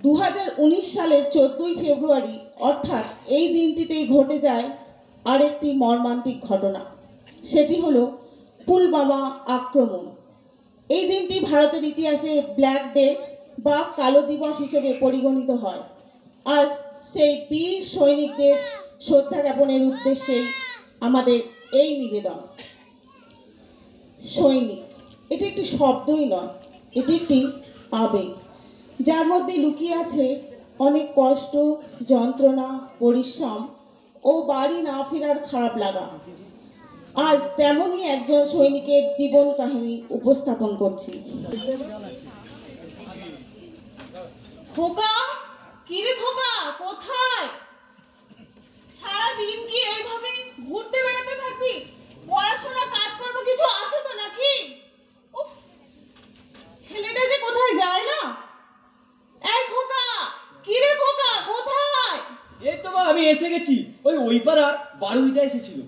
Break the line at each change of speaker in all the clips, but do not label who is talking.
2019 সালের 14ই ফেব্রুয়ারি অর্থাৎ এই দিনটিতেই ঘটে যায় আরেকটি মর্মান্তিক ঘটনা। সেটি হলো পুলওয়ামা আক্রমণ। এই দিনটি ভারতের ইতিহাসে ব্ল্যাক ডে বা কালো দিবস হিসেবে পরিগণিত হয়। আজ সেই বীর সৈনিকদের শ্রদ্ধা জ্ঞাপনের উদ্দেশ্যেই আমাদের এই নিবেদন। সৈনিক এটি একটি শব্দই নয়, এটি একটি আবেগ, যার মধ্যে লুকিয়ে আছে অনেক কষ্ট, যন্ত্রণা, পরিশ্রম ও বাড়ি না ফেরার খারাপ লাগা। আজ তেমনই একজন সৈনিকের জীবন কাহিনী উপস্থাপন করছি। খোকা, কিরে খোকা, কোথায়? সারাদিন কি এইভাবে ঘুরতে বেড়াতে থাকবি? পড়াশোনা কাজকর্ম কিছু আছে তো নাকি? উফ, ছেলেটা যে কোথায় যায় না। এই খোকা, কিরে খোকা, কোথায়?
এই তো মা, আমি এসে গেছি। ওই পাড়ার বারুইদা এসেছিল,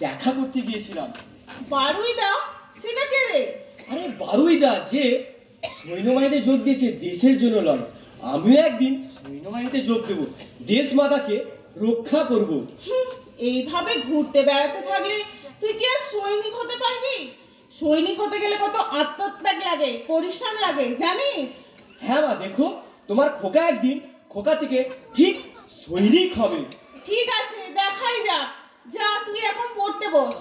দেখা করতে গিয়েছিলাম।
বারুইদা? সেটা কে রে?
আরে বারুইদা যে সৈন্যবাহিনীতে যোগ দিয়েছে দেশের জন্য লড়। আমিও একদিন সৈন্যবাহিনীতে যোগ দেবো, দেশ মাতাকে রক্ষা করব।
এইভাবে ঘুরতে বেড়াতে থাকলে তুই কি আর সৈনিক হতে পারবি? সৈনিক হতে গেলে কত আত্মত্যাগ লাগে, পরিশ্রম লাগে, জানিস?
হ্যাঁ মা, দেখো তোমার খোকা একদিন খোকা থেকে ঠিক সৈনিক হবে।
ঠিক আছে, দেখাই যাক। যা, তুই এখন পড়তে বস।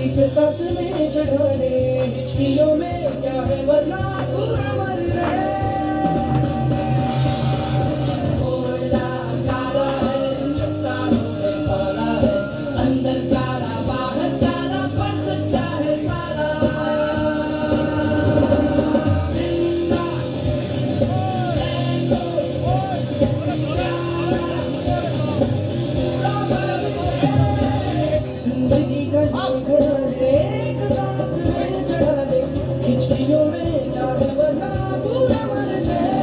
एक सांस में चढ़ाने, हिचकियों में क्या है वरना पूरा मर रहे। ओला काला है, चट्टानों में काला है, अंदर काला बाहर काला, पर सच्चा है साला। जिंदगी का घड़ा एक सांस में चढ़ा दे, हिचकियों में क्या है वरना पूरा मर गए।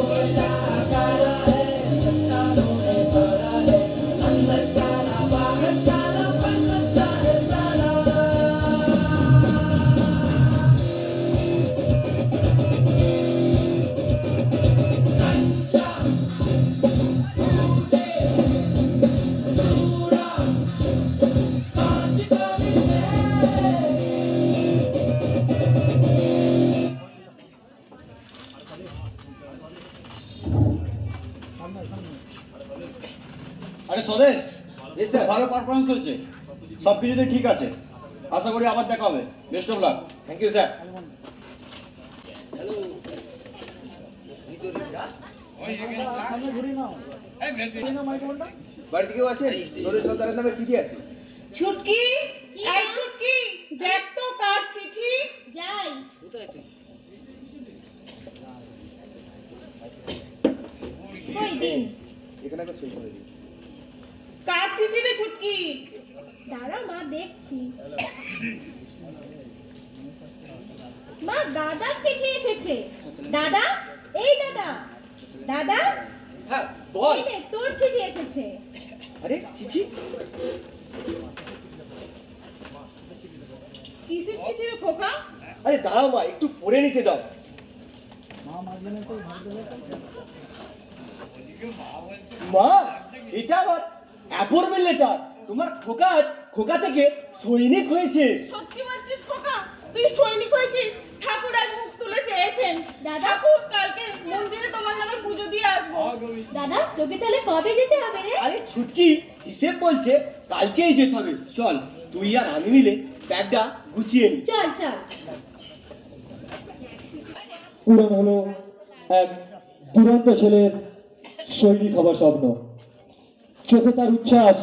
ओला काला है, चट्टानों में काला है, अंदर काला बाहर काला, पर सच्चा है साला।
আরে স্বদেশ, ভালো পারফরমেন্স হয়েছে, সব কিছুতে ঠিক আছে। আশা করি আবার দেখা হবে। Best of luck.
Thank you sir.
বাড়িতে কেউ আছেন? তোদের সর্দারের নামে চিঠি আছে।
ছুটকি, এই ছুটকি, দেখ তো কার চিঠি।
যাই। কই দিন?
এখানে একটা সই করে দিই।
কার চিঠি রে ছুটকি?
দাঁড়াও মা, দেখছি। মা, দাদার চিঠি এসেছে। দাদা, এই দাদা, দাদা,
হ্যাঁ বল।
এই নে, তোর চিঠি এসেছে।
আরে চিঠি?
কিসের চিঠি রে খোকা?
আরে দাঁড়াও মা, একটু পড়ে নিতে দাও। মা, এটা আমার অ্যাপয়েন্টমেন্ট লেটার। তোমার খোকা আজ খোকা থেকে সৈনিক হয়েছে।
সত্যি বলছিস খোকা? তুই সৈনিক হয়েছিস? ঠাকুর আজ মুখ তুলে চেয়েছেন।
দাদা?
ঠাকুর, কালকে মন্দিরে তোমার নামে পুজো দিয়ে আসবো।
দাদা, তোকে তাহলে কবে যেতে হবে রে?
আরে ছুটকি হিসেব বলছে কালকেই যেতে হবে। চল, তুই আর আমি মিলে ব্যাগটা গুছিয়ে নি।
চল চল।
পূরণ হলো এক দুরন্ত ছেলের সৈনিক হবার স্বপ্ন। চোখে তার উচ্ছ্বাস,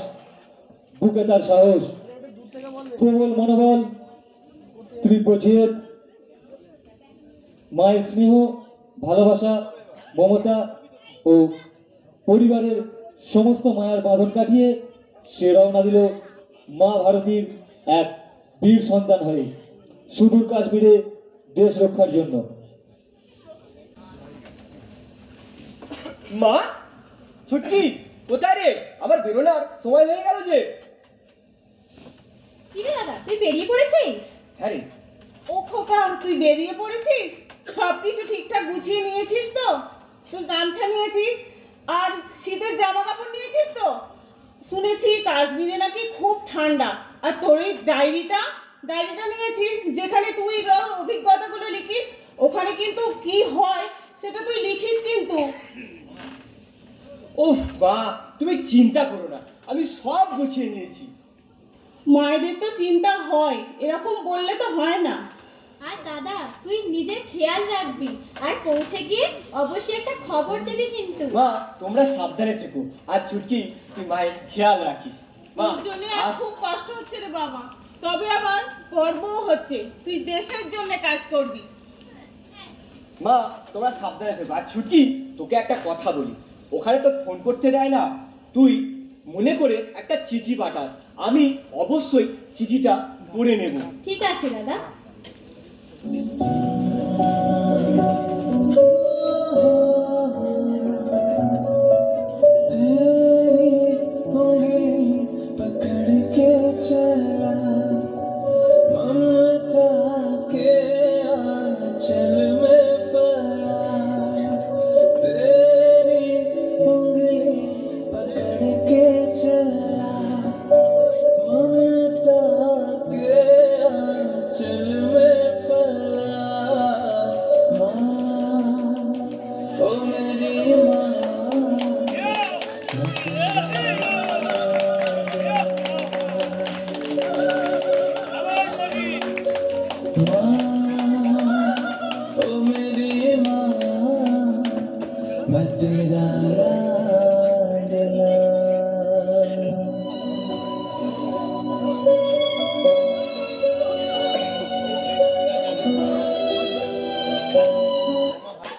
বুকে তার সাহস, প্রবল মনোবল, তীব্র জেদ, মায়ের স্নেহ, ভালোবাসা, মমতা ও পরিবারের সমস্ত মায়ার বাঁধন কাটিয়ে সে রওনা দিল মা ভারতীর এক বীর সন্তান হয়ে সুদূর কাশ্মীরে দেশ রক্ষার জন্য।
মা, ছুটকি কোথায় রে? আবার বেরোনার সময় হয়ে গেল যে।
কি রে দাদা, তুই বেরিয়ে পড়েছিস?
হ্যাঁ রে।
ও খোকা, তুই বেরিয়ে পড়েছিস? সব কিছু ঠিকঠাক গুছিয়ে নিয়েছিস তো? তুই গামছা নিয়েছিস আর শীতের জামা কাপড় নিয়েছিস তো? শুনেছি কাশ্মীরে নাকি খুব ঠান্ডা। আর তোর এই ডায়েরিটা নিয়েছিস যেখানে তুই অভিজ্ঞতাগুলো লিখিস। ওখানে কিন্তু কি হয় সেটা তুই লিখিস কিন্তু।
ওহ মা, তুমি চিন্তা করো না, আমি সব গুছিয়ে নিয়েছি।
মায়েদের তো চিন্তা হয়, এরকম বললে তো হয় না।
আর দাদা, তুই নিজের খেয়াল রাখবি আর পৌঁছে গিয়ে অবশ্যই একটা খবর দিবি কিন্তু।
মা, তোমরা সাবধানে থেকো, আর ছুটকি তুই মায়ের খেয়াল রাখিস। মা,
তোর জন্য আজ খুব কষ্ট হচ্ছে রে বাবা, তবে আবার গর্বও হচ্ছে। তুই দেশের জন্য কাজ করবি।
মা, তোমরা সাবধানে থেকো। আর ছুটকি, তোকে একটা কথা বলি, ওখানে তো ফোন করতে দেয় না। তুই মনে করে একটা চিঠি পাঠাস, আমি অবশ্যই চিঠিটা পড়ে নেব।
ঠিক আছে দাদা।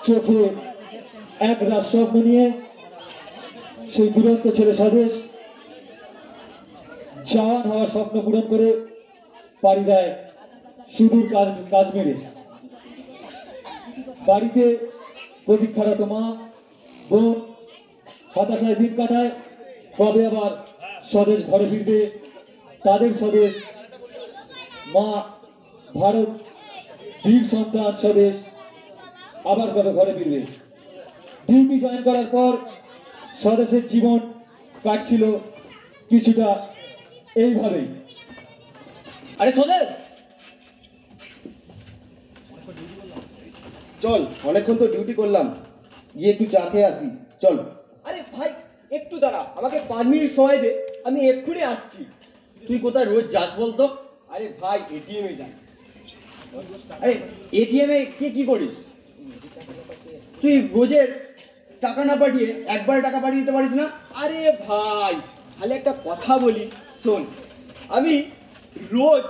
চোখে এক রাত স্বপ্ন নিয়ে সেই দুরন্ত ছেলে স্বদেশ জওয়ান হওয়ার স্বপ্ন পূরণ করে পাড়ি দেয় সুদূর কাশ্মীরে। বাড়িতে প্রতীক্ষারত মা বোন হতাশায় দিন কাটায়, কবে আবার স্বদেশ ঘরে ফিরবে তাদের স্বদেশ। মা ভারত বীর সন্তান স্বদেশ আবার কবে ঘরে ফিরবে। ডিউটি জয়েন করার পর স্বদেশের জীবন কাটছিল কিছুটা এইভাবেই।
আরে স্বদেশ,
চল, অনেকক্ষণ তো ডিউটি করলাম, গিয়ে একটু চা খেয়ে আসি, চল।
আরে ভাই একটু দাঁড়া, আমাকে 5 মিনিট সময় দে, আমি এক্ষুনি আসছি।
তুই কোথায় রোজ যাস বলতো?
আরে ভাই, এটিএমে যাই।
আরে এটিএমে কি করিস? তুই রোজের টাকা না পাঠিয়ে একবার টাকা পাঠিয়ে দিতে পারিস না?
আরে ভাই, তাহলে একটা কথা বলি শোন, আমি রোজ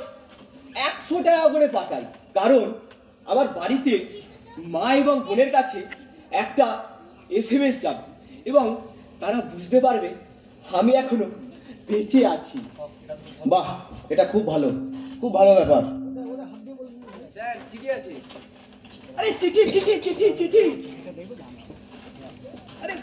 100 টাকা করে পাঠাই, কারণ আমার বাড়িতে মা এবং বোনের কাছে একটা SMS যাবে এবং তারা বুঝতে পারবে আমি এখনো বেঁচে আছি।
বাহ, এটা খুব ভালো ব্যাপার।
স্যার চিঠি আছে।
আরে চিঠি চিঠি চিঠি চিঠি আরে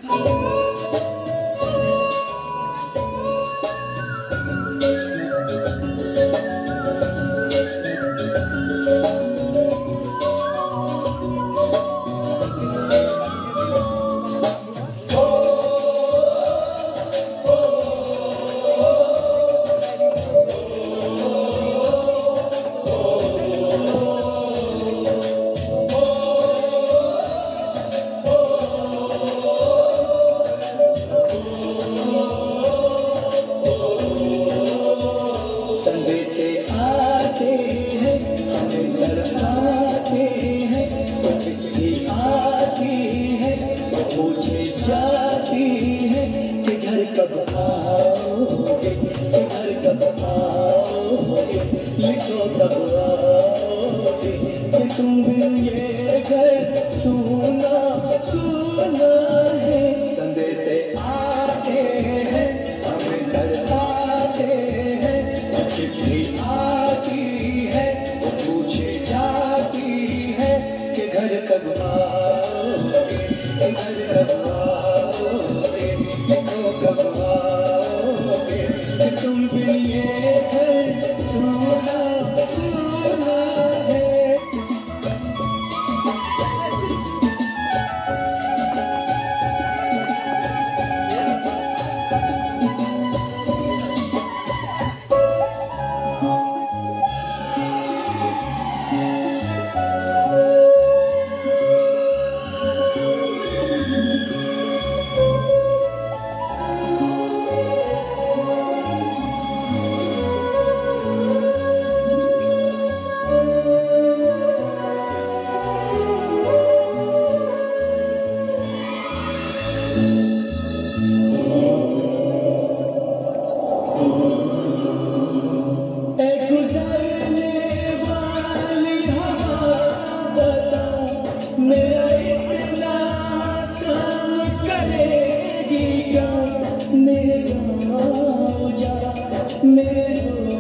मेरे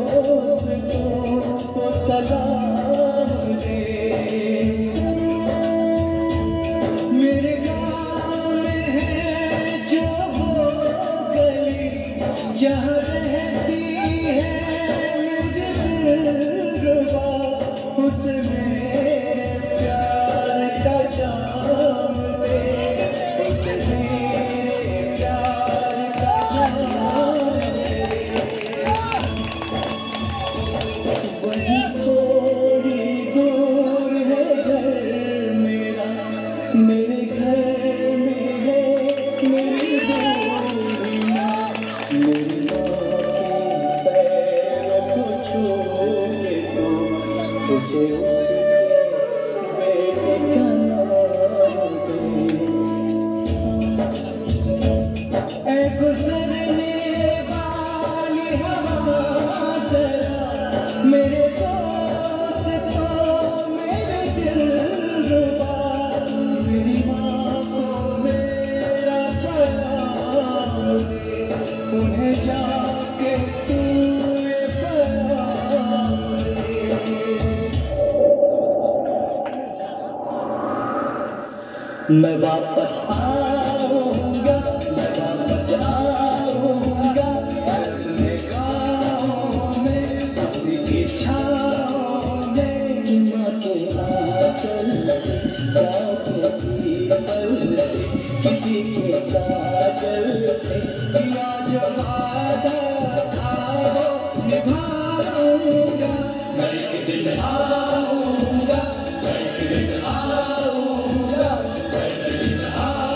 दोस्तों को सलाम दे। मेरे गाँव में है जो वो गली जहाँ रहती है मेरे दिलरुबा, उसे मेरे प्यार का जाम दे, उसे मेरे प्यार का जाम दे। वही थोड़ी दूर है घर मेरा, मेरे घर में है मेरी बूढ़ी माँ, मेरी माँ के पैर को छू के तो उसे उसके बेटे का नाम दे। ऐ गुजरने वाली हवा जरा मेरे दोस्तों मेरे दिलरुबा, मेरी माँ को मेरा पैगाम दे, उन्हें जाके तू ये पैगाम दे। मैं वापस आऊंगा, मैं वापस आऊंगा अपने गाँव में, किसी की छाँव में, कि माँ के आंचल से, गाँव के पीपल से, किसी के काजल से, किया जो वादा था वो निभाऊंगा। मैं एक दिन आऊंगा, मैं एक दिन आऊंगा, मैं एक दिन आऊंगा।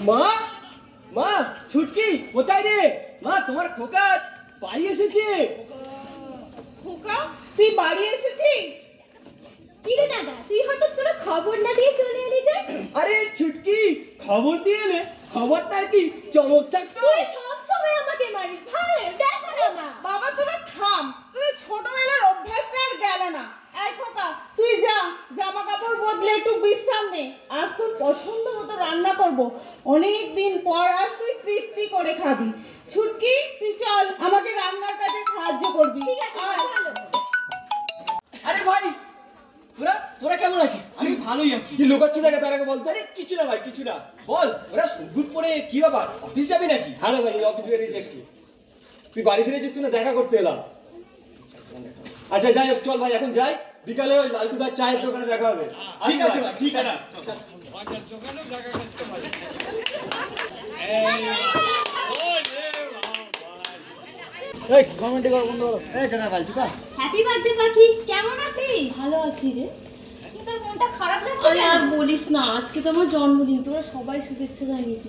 মা, মা, ছুটকি কোথায় রে? মা, তোমার খোকা আজ বাড়ি এসেছে।
খোকা, তুই বাড়ি এসেছিস?
কিরে দাদা, তুই হঠাৎ কোনো খবর না দিয়ে চলে এলি যে?
আরে ছুটকি, খবর দিয়ে এলে? খবরটা কি চমক থাকতো?
তুই সব সময় আমাকে মারিস, ভাই দেখো না মা।
বাবা তোরা থাম, তোদের ছোটবেলার অভ্যাসটা আর গেল না। এই খোকা, তুই যা, জামা কাপড় বদলে একটু বিশ্রাম নে, আর তোর পছন্দ মতো রান্না করব। অনেক দিন পর আজ তুই তৃপ্তি করে খাবি। ছুটকি, তুই চল, আমাকে রান্নার কাজে সাহায্য করবি।
ঠিক আছে,
আয়।
ভালো।
আরে ভাই, তোরা তোরা কেমন আছিস? আমি ভালোই আছি।
কি লুকাচ্ছিস আগে তার আগে বলতে?
আরে কিছু না ভাই, কিছু না। বল, ওরা সুট পরে কি ব্যাপার, অফিস যাবি নাকি?
হ্যাঁ রে ভাই, অফিস বেরিয়েছি একটু। তুই বাড়ি ফিরেছিস, তুই না দেখা করতে এলাম। আচ্ছা যাই হোক, চল ভাই এখন যাই, বিকালে ওই লালটুদার চায়ের দোকানে দেখা হবে।
ঠিক আছে ভাই, ঠিক আছে।
এই কমেন্ট করা বন্ধ করো। এই জানা কালচুকা,
হ্যাপি বার্থডে পাখি, কেমন আছিস? ভালো আছি রে। তোর মনটা খারাপ লাগছে
আরে
কেন?
আর বলিস না, আজকে তো আমার জন্মদিন, তোরা সবাই শুভেচ্ছা জানিয়েছি,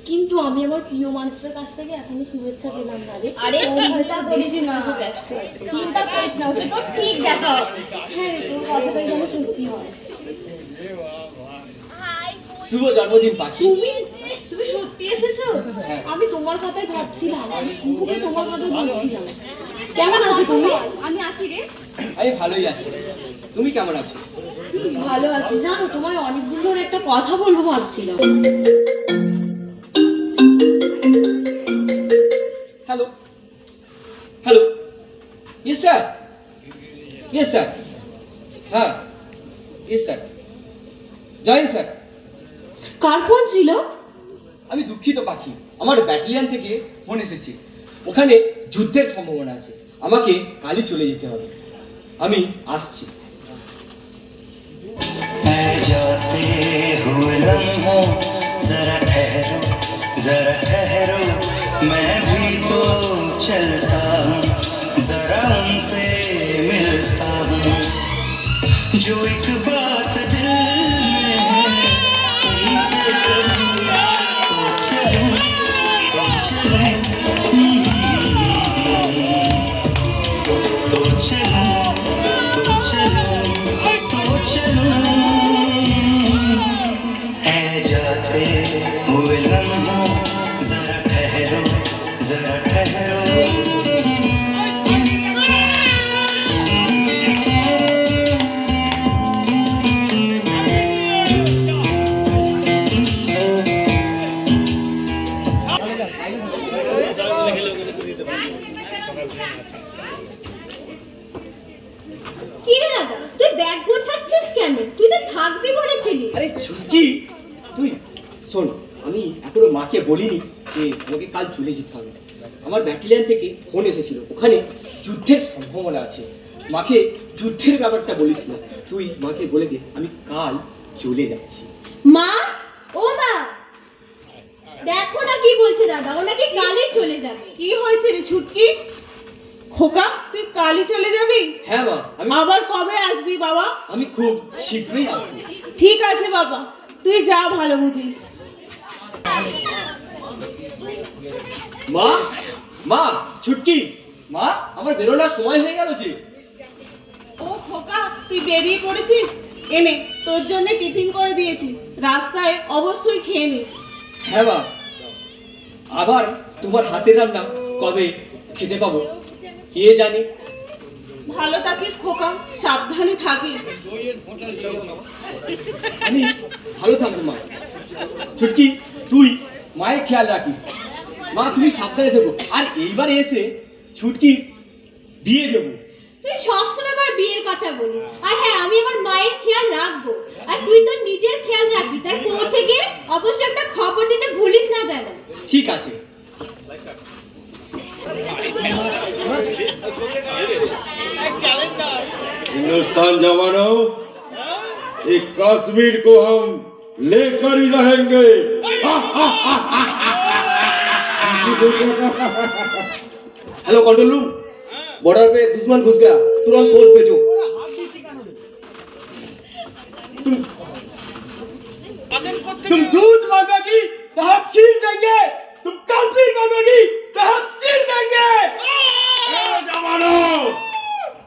কিন্তু আমি আমার প্রিয় মানুষটার কাছ থেকে এখনো শুভেচ্ছা পেলাম না রে।
আরে চিন্তা করিস না,
ব্যস্ত আছি।
চিন্তা করিস না, ওটা তোর ঠিক দেখা হবে।
হ্যাঁ রে, তোর কথাটাই যেন সত্যি হয়।
শুভ জন্মদিন পাখি।
তুমি সত্যি এসেছো? আমি তোমার কথাই ভাবছিলাম, আমি কুকুকে তোমার কথা বলছিলাম। কেমন আছো তুমি?
আমি আছি রে।
আমি ভালোই আছি। তুমি কেমন আছো?
ভালো আছি। জানো, তোমায় অনেকদিন ধরে একটা কথা বলবো ভাবছিলাম।
Hello, hello, yes sir, yes sir, হ্যাঁ, ইয়েস স্যার, জয়েন স্যার।
কার ফোন ছিল?
আমি দুঃখিত পাখি, আমার ব্যাটালিয়ন থেকে ফোন এসেছে। ওখানে যুদ্ধের সম্ভাবনা আছে, আমাকে কালই চলে যেতে হবে। আমি আসছি।
जाते हुए लम्हों जरा ठहरो, मैं भी तो चलता हूँ, जरा उनसे मिलता हूँ, जो एक बात दिल में है उनसे कहूँ, तो चलूं, तो चलूं, तो चलूं, तो चलूं, तो चलूं। है जाते हुए लम्हों जरा ठहरो, जरा ठहरो।
ব্যাগ গোছাচ্ছিস কেন? তুই তো থাকবি বলেছিলি।
আরে ছুটকি, তুই শোন, আমি এখনো মাকে বলিনি যে আমাকে কাল চলে যেতে হবে। আমার ব্যাটালিয়ন থেকে ফোন এসেছিল, ওখানে যুদ্ধের সম্ভাবনা আছে। মাকে যুদ্ধের ব্যাপারটা বলিস না, তুই মাকে বলে দে আমি কাল চলে যাচ্ছি।
মা, ও মা, দেখো না কি বলছে দাদা, ও নাকি কালই চলে যাবে।
কি হয়েছে রে ছুটকি? খোকা, তুই কালই চলে যাবি?
হ্যাঁ মা,
আবার কবে আসবি বাবা?
আমি খুব শীঘ্রই আসবো।
ঠিক আছে বাবা, তুই যা, ভালো বুঝিস।
মা, মা, ছুটকি, মা, আমার বেরোনোর সময় হয়ে গেল যে।
ও খোকা, তুই বেরিয়ে পড়েছিস? এনে তোর জন্য টিফিন করে দিয়েছি, রাস্তায় অবশ্যই খেয়ে নিস।
হ্যাঁ মা, আবার তোমার হাতের রান্না কবে খেতে পাবো কে জানে।
ভালো থাকিস খোকা, সাবধানে থাকিস।
আমি ভালো থাকবো মা। ছুটকি, তুই মায়ের খেয়াল রাখিস। মা, তুমি সাবধানে থেকো। আর এইবারে এসে ছুটকির বিয়ে দেবো।
তুই সবসময় আমার বিয়ের কথা বলিস। আর হ্যাঁ, আমি আমার মায়ের খেয়াল রাখবো। আর তুই তোর নিজের খেয়াল রাখিস। আর পৌঁছে গিয়ে অবশ্যই একটা খবর দিতে ভুলিস না যেন।
ঠিক আছে।
हिंदुस्तान जवानों, एक कश्मीर को हम लेकर ही रहेंगे।
हेलो कंट्रोल रूम, बॉर्डर पे दुश्मन घुस गया, तुरंत फोर्स भेजो।
तुम दूध मांगोगी तो हम खीर देंगे, तुम कश्मीर मांगोगी तो हम चीर देंगे।
जवानों,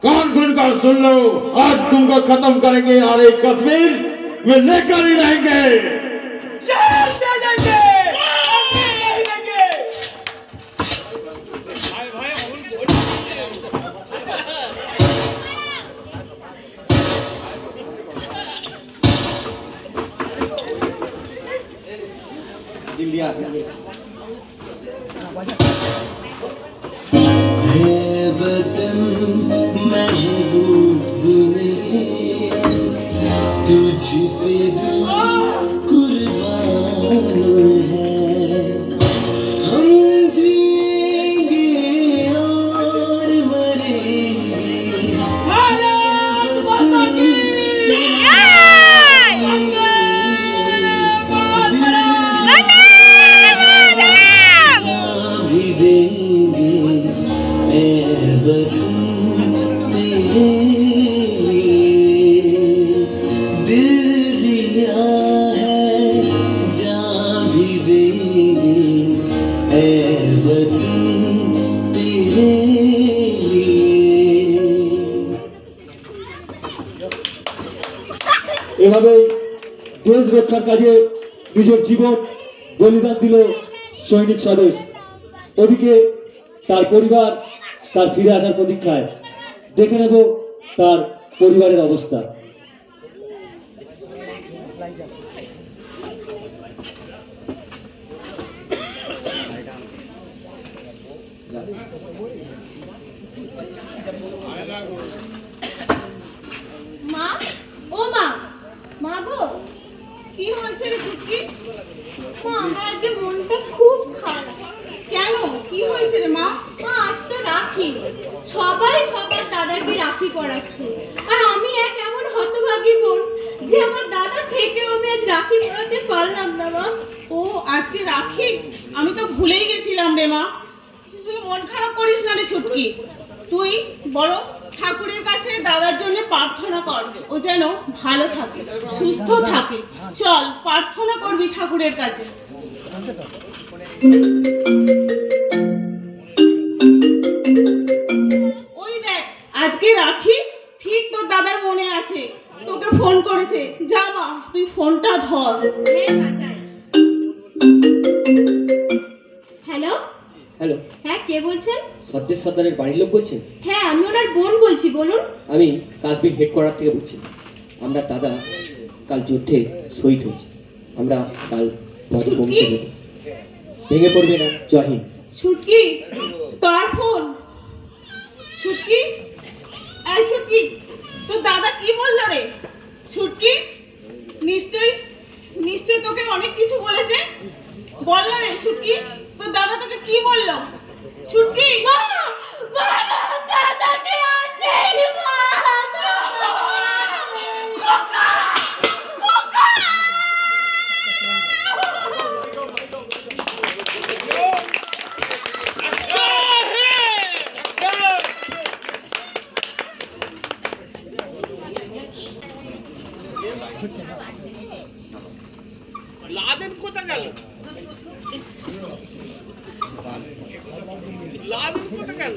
कान खुलकर सुन लो, आज तुमको खत्म करेंगे और एक कश्मीर में लेकर ही रहेंगे।
जान दे देंगे, नहीं देंगे। दिल्ली आ गया।
वतन महबूब ने तुझ पे दिल कुर्बान है। हम जिएंगे और मरेंगे भारत माता की भी देंगे वतन तेरे लिए। दिल दिया है, जान भी देंगे वतन तेरे लिए।
এভাবেই দেশ রক্ষার কাজে নিজের জীবন বলিদান দিল সৈনিক স্বদেশ। ওদিকে তার পরিবার তার ফিরে আসার প্রতীক্ষায়। দেখে নেব তার পরিবারের অবস্থা।
মা, ও মা, মা গো,
কি হয়েছে রে ছুটকি?
মা, আমার আজকে মনটা খুব খারাপ।
কেন, কি হয়েছে রে মা?
মা, আজ তো রাখি, সবাই সবার দাদাকে রাখি পরাচ্ছে। আর আমি এক এমন হতভাগী বোন যে আমার দাদা থেকেও আমি আজ রাখি পরাতে পারলাম না। মা,
ও আজকে রাখি, আমি তো ভুলেই গেছিলাম রে মা। তুই মন খারাপ করিস না রে ছুটকি, তুই বড় ঠাকুরের কাছে দাদার জন্য প্রার্থনা কর, ও যেন ভালো থাকে, সুস্থ থাকে। চল প্রার্থনা করবি ঠাকুরের কাছে। ওই দেখ, আজকে রাখি, ঠিক তোর দাদার মনে আছে, তোকে ফোন করেছে। যা মা, তুই ফোনটা ধর।
হ্যাঁ মা, যাই। হ্যালো,
হ্যালো,
হ্যাঁ কে বলছেন?
সর্দেশ সর্দারের বাড়ির লোক বলছেন?
হ্যাঁ, আমি ওনার বোন বলছি, বলুন।
আমি কাশ্মীর হেডকোয়ার্টার থেকে বলছি। আমরা দাদা কাল যুদ্ধে শহীদ হয়েছি। আমরা কাল পথে পৌঁছে দেব। ভেঙে পড়বে না। জয় হিন্দ।
ছুটকি, কার ফোন? ছুটকি, এই ছুটকি, তো দাদা কি বললো রে ছুটকি? নিশ্চয় নিশ্চয় তোকে অনেক কিছু বলেছে। বললো রে ছুটকি, তোর দাদা তোকে কি বললো? ছুটকি
দাদা যে আর নেই মা। খোকা খোকা
লাদেন কোথায় গেল? লাদেন কোথায় গেল?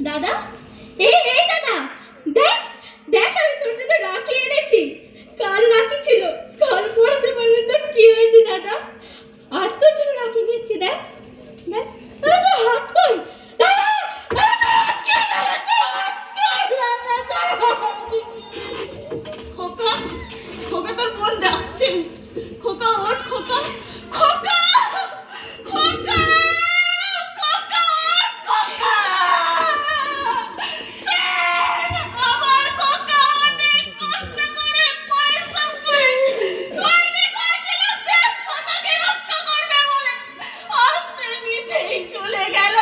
দাদা, এই দাদা, দেখ দেখ আমি তোর জন্য রাখি এনেছি। কাল রাখি ছিল, কাল পড়তে পারলে তোর কি হয়েছে দাদা? আজ তোর জন্য রাখি নিয়েছি, দেখ দেখ। দাদা তোর হাত কই? দাদা দাদা তোর হাত কই? দাদা তোর হাত কই? দাদা তোর হাত কই?
খোকা খোকা তোর বোন ডাকছে। খোকা ওঠ খোকা, খোকা খোকা খোকা ওঠ খোকা। আমার খোকা অনেক কষ্ট করে পয়সা করে সৈনিক হয়েছিল দেশ মাতাকে রক্ষা করবে বলে, আজ সে নিজেই চলে গেল।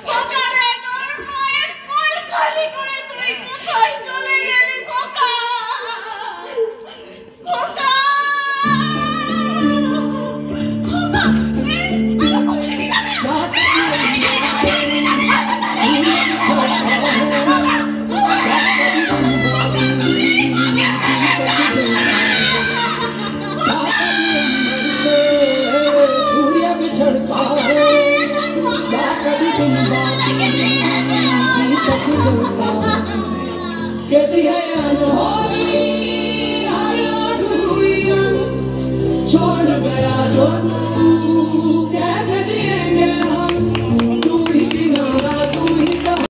খোকা রে, তোর মায়ের কোল খালি করে তুই কোথায় চলে গেলি খোকা? খোকা খোকা
सूर्य बिछड़ता है क्या कभी दिन दीपक जलता कैसी है अनहोनी छोड़ गया जो तू कैसे जिएंगे हम तू ही किनारा तू ही सब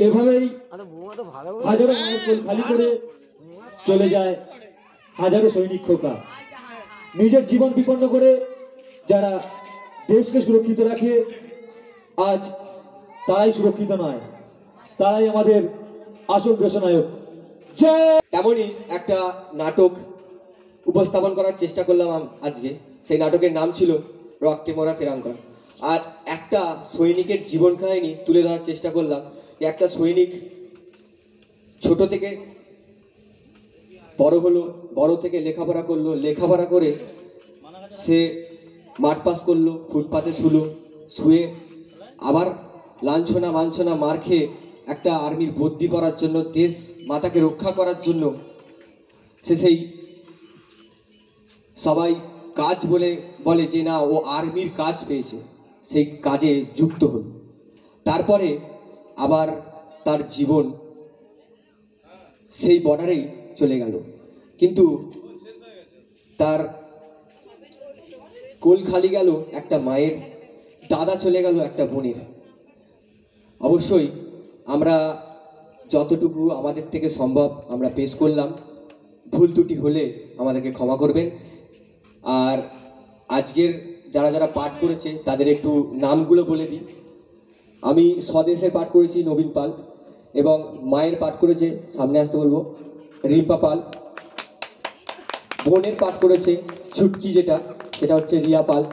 এভাবেই হাজারো মায়ের কোল খালি করে চলে যায় হাজারো সৈনিক খোকা। নিজের জীবন বিপন্ন করে যারা দেশকে সুরক্ষিত রাখে, আজ তারাই সুরক্ষিত নয়, তারাই আমাদের আসল দেশনায়ক।
তেমনই একটা নাটক উপস্থাপন করার চেষ্টা করলাম আজকে। সেই নাটকের নাম ছিল রক্তে মোরা তেরাঙ্কর। আর একটা সৈনিকের জীবন কাহিনী তুলে ধরার চেষ্টা করলাম। একটা সৈনিক ছোট থেকে বড় হলো, বড় থেকে লেখাপড়া করলো, লেখাপড়া করে সে মাঠ পাস করলো, ফুটপাতে শুয়ে আবার লাঞ্ছনা মাঞ্ছনা মার খেয়ে একটা আর্মির বদলি করার জন্য, দেশ মাতাকে রক্ষা করার জন্য সে সেই সবাই কাজ বলে যে না ও আর্মির কাজ পেয়েছে, সেই কাজে যুক্ত হল। তারপরে আবার তার জীবন সেই বর্ডারেই চলে গেল, কিন্তু তার কোল খালি গেল একটা মায়ের, দাদা চলে গেল একটা বোনের। অবশ্যই আমরা যতটুকু আমাদের থেকে সম্ভব আমরা পেশ করলাম, ভুল ত্রুটি হলে আমাদেরকে ক্ষমা করবেন। আর আজকের যারা যারা পাঠ করেছে তাদের একটু নামগুলো বলে দিই। আমি স্বদেশের পাঠ করেছি নবীন পাল, এবং মায়ের পাঠ করেছে, সামনে আসতে বলবো, রিম্পা পাল। বোনের পাঠ করেছে ছুটকি, সেটা হচ্ছে রিয়া পাল।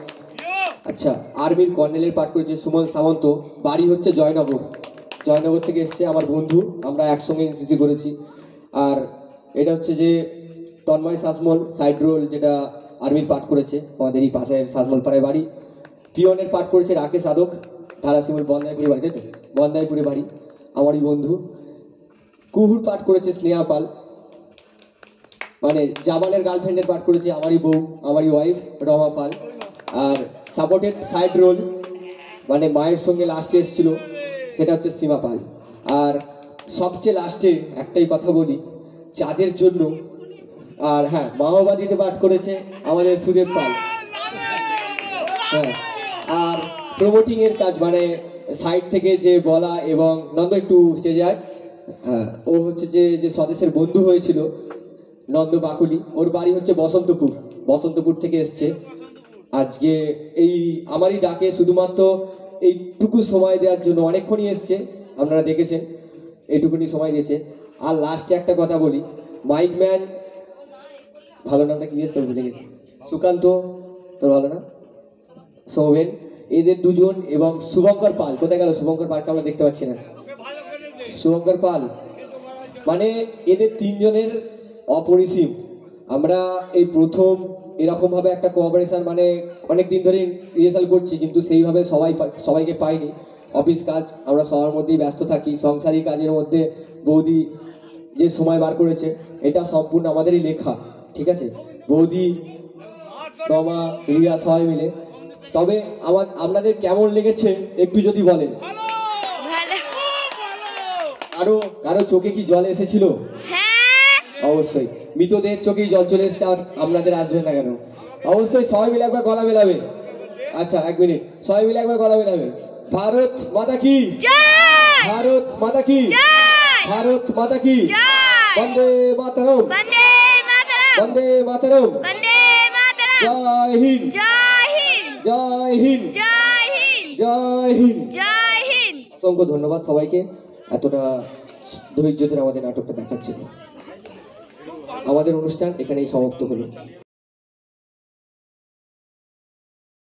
আচ্ছা, আর্মির কর্নেলের পাঠ করেছে সুমন সামন্ত, বাড়ি হচ্ছে জয়নগর থেকে এসছে, আমার বন্ধু, আমরা একসঙ্গে এনসিসি করেছি। আর এটা হচ্ছে যে তন্ময় শাসমল, সাইড রোল, যেটা আর্মির পাঠ করেছে, আমাদের এই পাশের শাসমল পাড়ায় বাড়ি। পিয়নের পাঠ করেছে রাকেশ আদক, ধারাসিমুল বন্দাইপুরে বাড়ি, তাই তো, বন্দাইপুরে বাড়ি, আমারই বন্ধু। কুহুর পাঠ করেছে স্নেহা পাল, মানে জাবানের গার্লফ্রেন্ডের পাঠ করেছে আমারই বউ, আমারই ওয়াইফ রমা পাল। আর সাপোর্টেড সাইড রোল মানে মায়ের সঙ্গে লাস্টে এসেছিল সেটা হচ্ছে সীমা পাল। আর সবচেয়ে লাস্টে একটাই কথা বলি, চাঁদের জন্য আর হ্যাঁ মাওবাদীতে পাঠ করেছে আমাদের সুদেব পাল। হ্যাঁ, আর প্রমোটিং এর কাজ মানে সাইড থেকে যে বলা এবং নন্দ একটু স্টেজে আয়। হ্যাঁ, ও হচ্ছে যে স্বদেশের বন্ধু হয়েছিল নন্দ বাকুলি, ওর বাড়ি হচ্ছে বসন্তপুর থেকে এসছে আজকে এই আমারই ডাকে শুধুমাত্র এইটুকু সময় দেওয়ার জন্য। অনেকক্ষণই এসছে, আপনারা দেখেছেন এইটুকুনি সময় দিয়েছে। আর লাস্টে একটা কথা বলি, মাইক ম্যান ভালো নামটা কি তোর ভুলে গেছি, সুকান্ত তোর ভালো না, সৌমেন, এদের দুজন এবং শুভঙ্কর পাল। কোথায় গেল শুভঙ্কর পালকে আমরা দেখতে পাচ্ছি না। শুভঙ্কর পাল মানে এদের তিনজনের অপরিসীম। আমরা এই প্রথম এরকমভাবে একটা কোঅপারেশন মানে অনেক দিন ধরে রিহার্সাল করছি, কিন্তু সেইভাবে সবাইকে পাইনি। অফিস কাজ আমরা সবার মধ্যেই ব্যস্ত থাকি, সংসারী কাজের মধ্যে বৌদি যে সময় বার করেছে এটা সম্পূর্ণ আমাদেরই লেখা, ঠিক আছে। বৌদি, রমা, রিয়া সবাই মিলে। তবে আপনাদের কেমন লেগেছে একটু যদি বলেন। কারো চোখে কি জল এসেছিল? অবশ্যই মৃতদের চোখেই জল চলে এসছে, আর আপনাদের আসবে না কেন? অবশ্যই সবাই মিলে একবার গলা মেলাবে। আচ্ছা 1 মিনিট, সবাই মিলে একবার গলা মেলাবে। ভারত মাতা কি, ভারত মাতা কি, ভারত মাতা কি, বন্দে মাতরম, বন্দে মাতরম, জয় হিন্দ, জয় হিন্দ, জয় হিন্দ। অসংখ্য ধন্যবাদ সবাইকে এতটা ধৈর্য ধরে আমাদের নাটকটা দেখার জন্য। আমাদের অনুষ্ঠান এখানেই সমাপ্ত হলো।